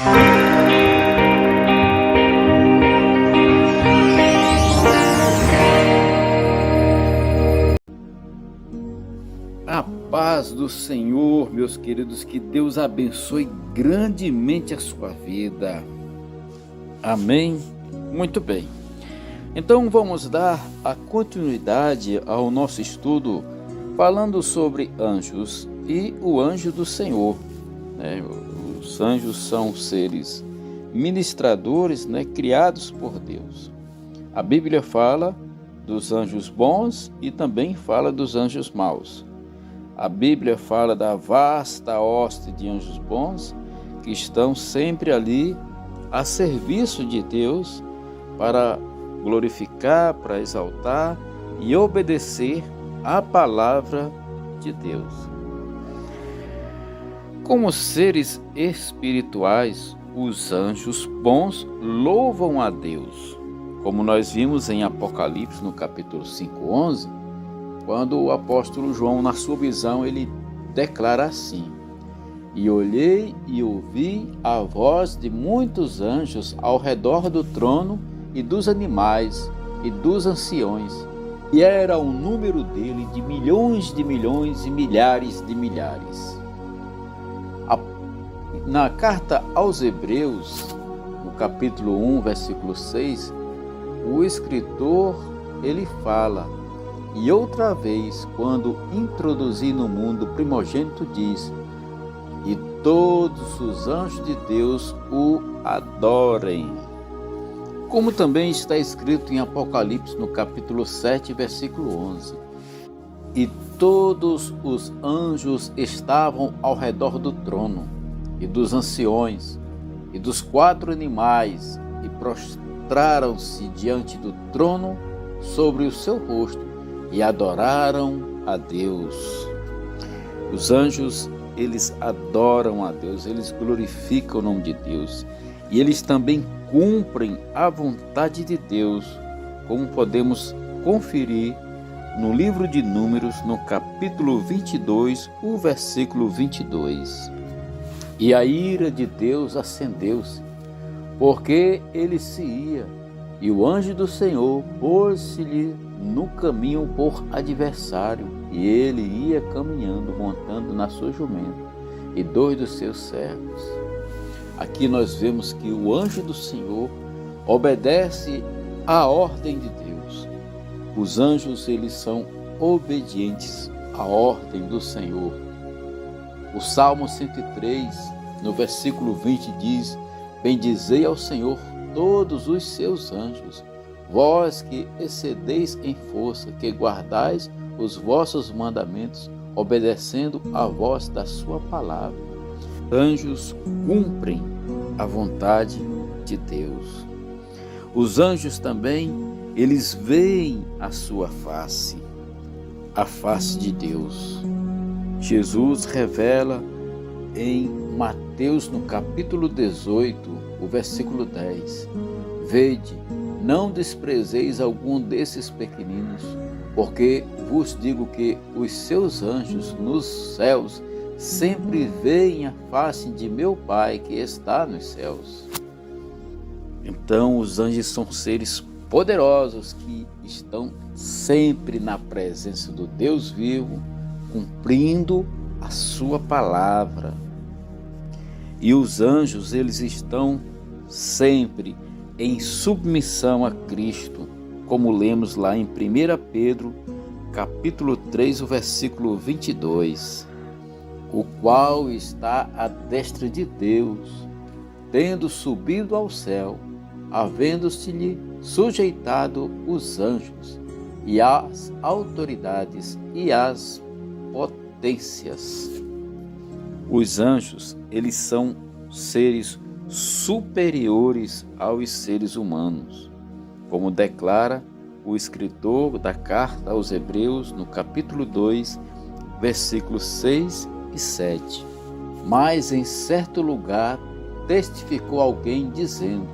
A paz do Senhor, meus queridos, que Deus abençoe grandemente a sua vida. Amém? Muito bem. Então vamos dar a continuidade ao nosso estudo falando sobre anjos e o anjo do Senhor. Os anjos são seres ministradores, criados por Deus. A Bíblia fala dos anjos bons e também fala dos anjos maus. A Bíblia fala da vasta hoste de anjos bons que estão sempre ali a serviço de Deus para glorificar, para exaltar e obedecer à palavra de Deus. Como seres espirituais, os anjos bons louvam a Deus, como nós vimos em Apocalipse no capítulo 5:11, quando o apóstolo João, na sua visão, ele declara assim: "E olhei e ouvi a voz de muitos anjos ao redor do trono e dos animais e dos anciões, e era o número dele de milhões e milhares de milhares." Na carta aos Hebreus, no capítulo 1, versículo 6, o escritor, ele fala: "E outra vez, quando introduzi no mundo o primogênito, diz: e todos os anjos de Deus o adorem." Como também está escrito em Apocalipse, no capítulo 7, versículo 11: "E todos os anjos estavam ao redor do trono, e dos anciões, e dos 4 animais, e prostraram-se diante do trono sobre o seu rosto, e adoraram a Deus." Os anjos, eles adoram a Deus, eles glorificam o nome de Deus, e eles também cumprem a vontade de Deus, como podemos conferir no livro de Números, no capítulo 22, o versículo 22. "E a ira de Deus acendeu-se, porque ele se ia, e o anjo do Senhor pôs-se-lhe no caminho por adversário, e ele ia caminhando, montando na sua jumenta, e 2 dos seus servos." Aqui nós vemos que o anjo do Senhor obedece à ordem de Deus. Os anjos, eles são obedientes à ordem do Senhor. O Salmo 103, no versículo 20, diz: "Bendizei ao Senhor todos os seus anjos, vós que excedeis em força, que guardais os vossos mandamentos, obedecendo à voz da sua palavra." Anjos cumprem a vontade de Deus. Os anjos também, eles veem a sua face, a face de Deus. Jesus revela em Mateus, no capítulo 18, o versículo 10: "Vede, não desprezeis algum desses pequeninos, porque vos digo que os seus anjos nos céus sempre veem a face de meu Pai que está nos céus." Então, os anjos são seres poderosos que estão sempre na presença do Deus vivo, cumprindo a sua palavra. E os anjos, eles estão sempre em submissão a Cristo, como lemos lá em 1 Pedro, capítulo 3, o versículo 22. "O qual está à destra de Deus, tendo subido ao céu, havendo-se-lhe sujeitado os anjos, e as autoridades e as potências." Os anjos, eles são seres superiores aos seres humanos, como declara o escritor da carta aos Hebreus, no capítulo 2, versículos 6 e 7. "Mas em certo lugar testificou alguém dizendo: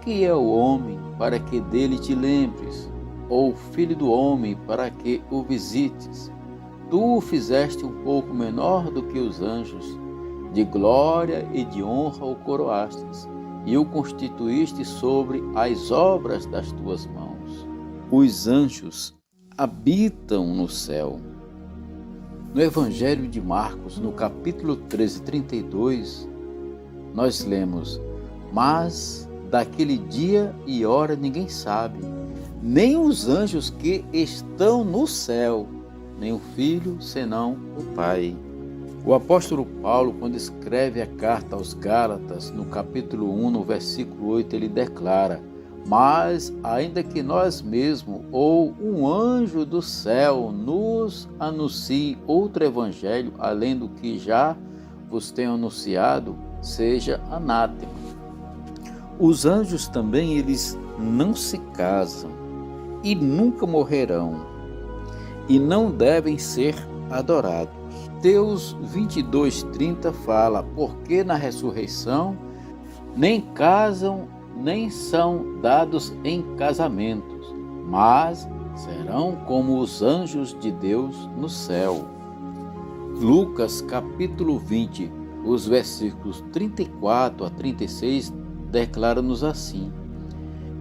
que é o homem para que dele te lembres, ou o filho do homem para que o visites? Tu o fizeste um pouco menor do que os anjos, de glória e de honra o coroastes, e o constituíste sobre as obras das tuas mãos. Os anjos habitam no céu. No Evangelho de Marcos, no capítulo 13, 32, nós lemos: mas daquele dia e hora ninguém sabe, nem os anjos que estão no céu, nem o Filho, senão o Pai. O apóstolo Paulo, quando escreve a carta aos Gálatas, no capítulo 1, no versículo 8, ele declara: mas ainda que nós mesmos ou um anjo do céu nos anuncie outro evangelho, além do que já vos tenho anunciado, seja anátema. Os anjos também, eles não se casam e nunca morrerão e não devem ser adorados. Mateus 22:30 fala: porque na ressurreição nem casam, nem são dados em casamentos, mas serão como os anjos de Deus no céu. Lucas capítulo 20, os versículos 34 a 36 declara-nos assim: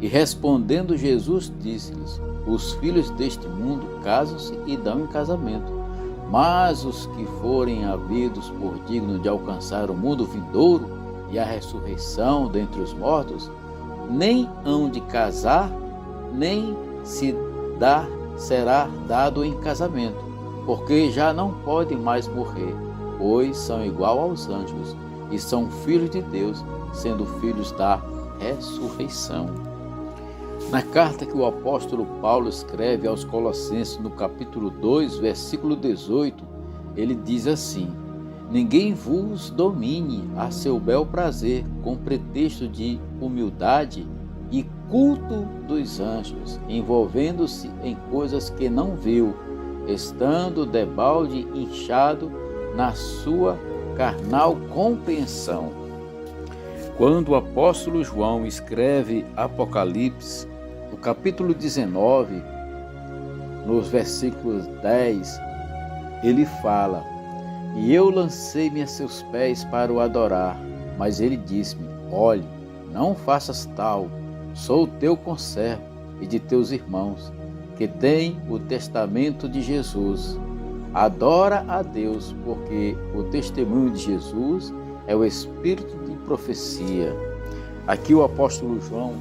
e respondendo Jesus disse-lhes: os filhos deste mundo casam-se e dão em casamento, mas os que forem havidos por dignos de alcançar o mundo vindouro e a ressurreição dentre os mortos, nem hão de casar, nem será dado em casamento, porque já não podem mais morrer, pois são igual aos anjos e são filhos de Deus, sendo filhos da ressurreição. Na carta que o apóstolo Paulo escreve aos Colossenses, no capítulo 2, versículo 18, ele diz assim: ninguém vos domine a seu bel prazer, com pretexto de humildade e culto dos anjos, envolvendo-se em coisas que não viu, estando debalde inchado na sua carnal compreensão. Quando o apóstolo João escreve Apocalipse, no capítulo 19, nos versículos 10, ele fala: e eu lancei-me a seus pés para o adorar, mas ele disse-me: olhe, não faças tal, sou teu conservo e de teus irmãos, que têm o testamento de Jesus. Adora a Deus, porque o testemunho de Jesus é o espírito de profecia. Aqui o apóstolo João,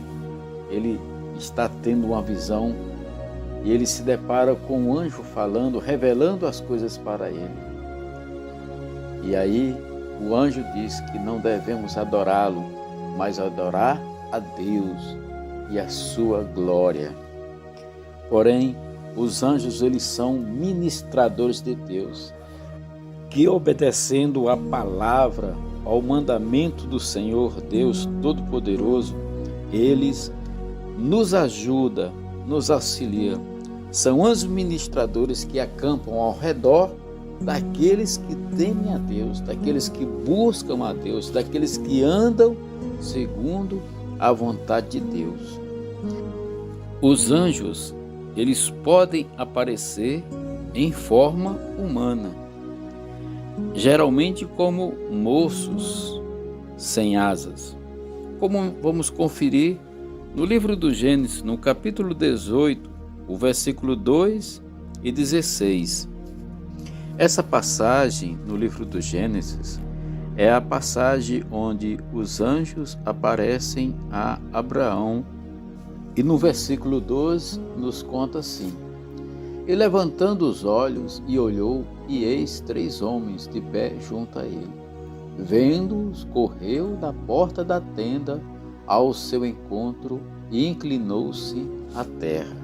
ele está tendo uma visão e ele se depara com um anjo falando, revelando as coisas para ele. E aí o anjo diz que não devemos adorá-lo, mas adorar a Deus e a sua glória. Porém, os anjos, eles são ministradores de Deus, que obedecendo à palavra, ao mandamento do Senhor Deus Todo-Poderoso, eles nos ajudam, nos auxiliam. São anjos ministradores que acampam ao redor daqueles que temem a Deus, daqueles que buscam a Deus, daqueles que andam segundo a vontade de Deus. Os anjos, eles podem aparecer em forma humana, geralmente como moços sem asas, como vamos conferir no livro do Gênesis, no capítulo 18, o versículo 2 e 16. Essa passagem no livro do Gênesis é a passagem onde os anjos aparecem a Abraão, e no versículo 12 nos conta assim: e levantando os olhos e olhou, e eis 3 homens de pé junto a ele. Vendo-os, correu da porta da tenda ao seu encontro e inclinou-se à terra.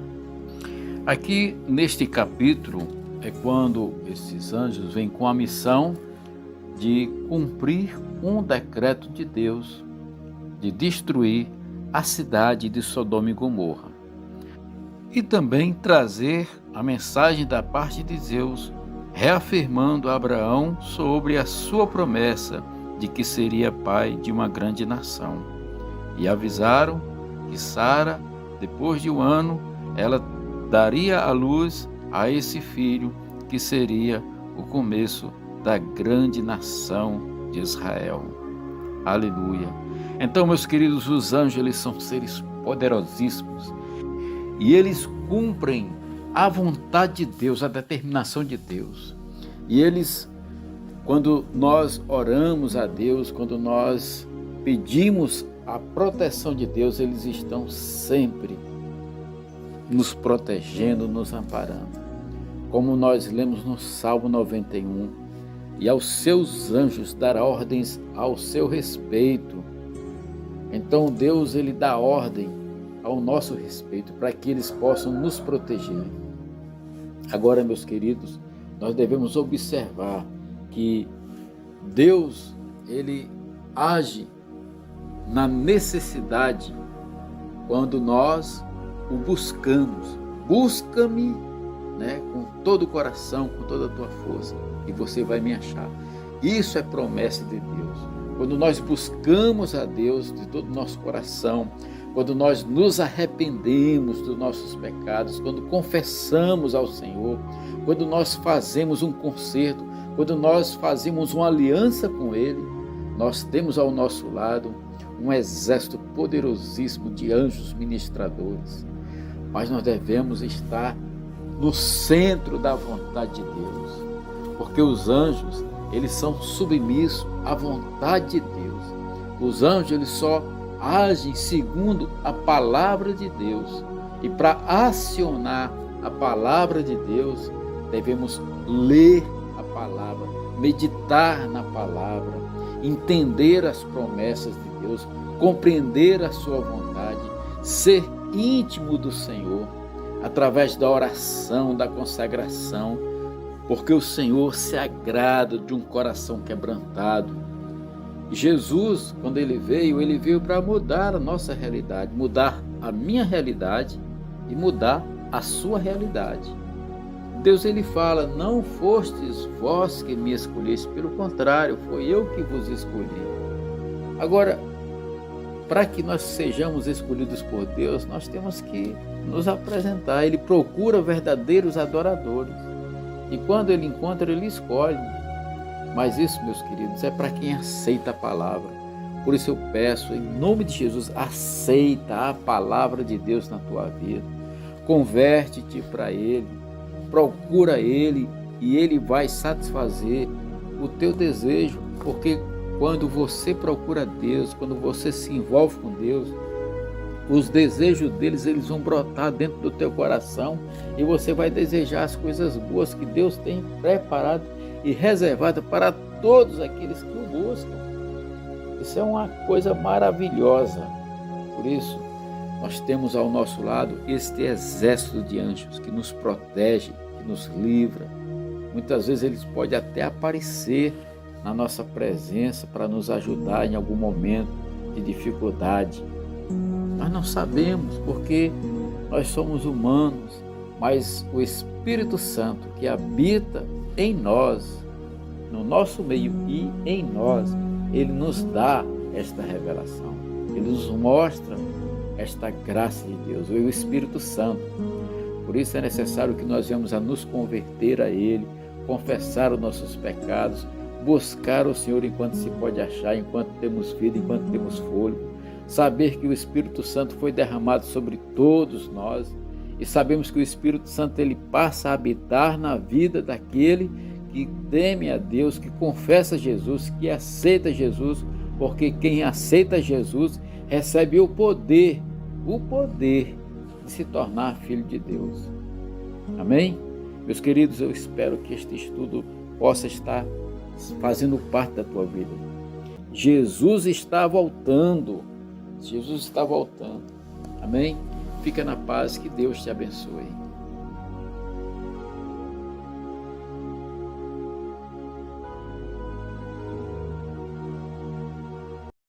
Aqui neste capítulo é quando esses anjos vêm com a missão de cumprir um decreto de Deus, de destruir a cidade de Sodoma e Gomorra, e também trazer a mensagem da parte de Deus, reafirmando a Abraão sobre a sua promessa de que seria pai de uma grande nação. E avisaram que Sara, depois de 1 ano, ela daria à luz a esse filho, que seria o começo da grande nação de Israel. Aleluia. Então, meus queridos, os anjos, eles são seres poderosíssimos e eles cumprem a vontade de Deus, a determinação de Deus. E eles, quando nós oramos a Deus, quando nós pedimos a proteção de Deus, eles estão sempre nos protegendo, nos amparando. Como nós lemos no Salmo 91, e aos seus anjos dará ordens ao seu respeito. Então Deus, ele dá ordem ao nosso respeito para que eles possam nos proteger. Agora, meus queridos, nós devemos observar que Deus, ele age na necessidade quando nós o buscamos. Busca-me, com todo o coração, com toda a tua força, e você vai me achar. Isso é promessa de Deus. Quando nós buscamos a Deus de todo o nosso coração, quando nós nos arrependemos dos nossos pecados, quando confessamos ao Senhor, quando nós fazemos um concerto, quando nós fazemos uma aliança com Ele, nós temos ao nosso lado um exército poderosíssimo de anjos ministradores. Mas nós devemos estar no centro da vontade de Deus, porque os anjos, eles são submissos à vontade de Deus. Os anjos, eles só agem segundo a palavra de Deus. E para acionar a palavra de Deus, devemos ler a palavra, meditar na palavra, entender as promessas de Deus, compreender a sua vontade, ser íntimo do Senhor, através da oração, da consagração, porque o Senhor se agrada de um coração quebrantado. Jesus, quando ele veio para mudar a nossa realidade, mudar a minha realidade e mudar a sua realidade. Deus, ele fala: não fostes vós que me escolheste, pelo contrário, foi eu que vos escolhi. Agora, para que nós sejamos escolhidos por Deus, nós temos que nos apresentar. Ele procura verdadeiros adoradores. E quando ele encontra, ele escolhe. Mas isso, meus queridos, é para quem aceita a palavra. Por isso eu peço, em nome de Jesus, aceita a palavra de Deus na tua vida. Converte-te para Ele. Procura Ele e Ele vai satisfazer o teu desejo. Porque quando você procura Deus, quando você se envolve com Deus, os desejos deles, eles vão brotar dentro do teu coração e você vai desejar as coisas boas que Deus tem preparado e reservado para todos aqueles que o buscam. Isso é uma coisa maravilhosa. Por isso, nós temos ao nosso lado este exército de anjos que nos protege, que nos livra. Muitas vezes eles podem até aparecer na nossa presença para nos ajudar em algum momento de dificuldade. Nós não sabemos, porque nós somos humanos, mas o Espírito Santo que habita em nós, no nosso meio e em nós, ele nos dá esta revelação, ele nos mostra esta graça de Deus, o Espírito Santo. Por isso é necessário que nós venhamos a nos converter a Ele, confessar os nossos pecados, buscar o Senhor enquanto se pode achar, enquanto temos vida, enquanto temos fôlego, saber que o Espírito Santo foi derramado sobre todos nós e sabemos que o Espírito Santo ele passa a habitar na vida daquele que teme a Deus, que confessa Jesus, que aceita Jesus, porque quem aceita Jesus recebe o poder de se tornar filho de Deus. Amém? Meus queridos, eu espero que este estudo possa estar fazendo parte da tua vida. Jesus está voltando. Jesus está voltando. Amém? Fica na paz, que Deus te abençoe.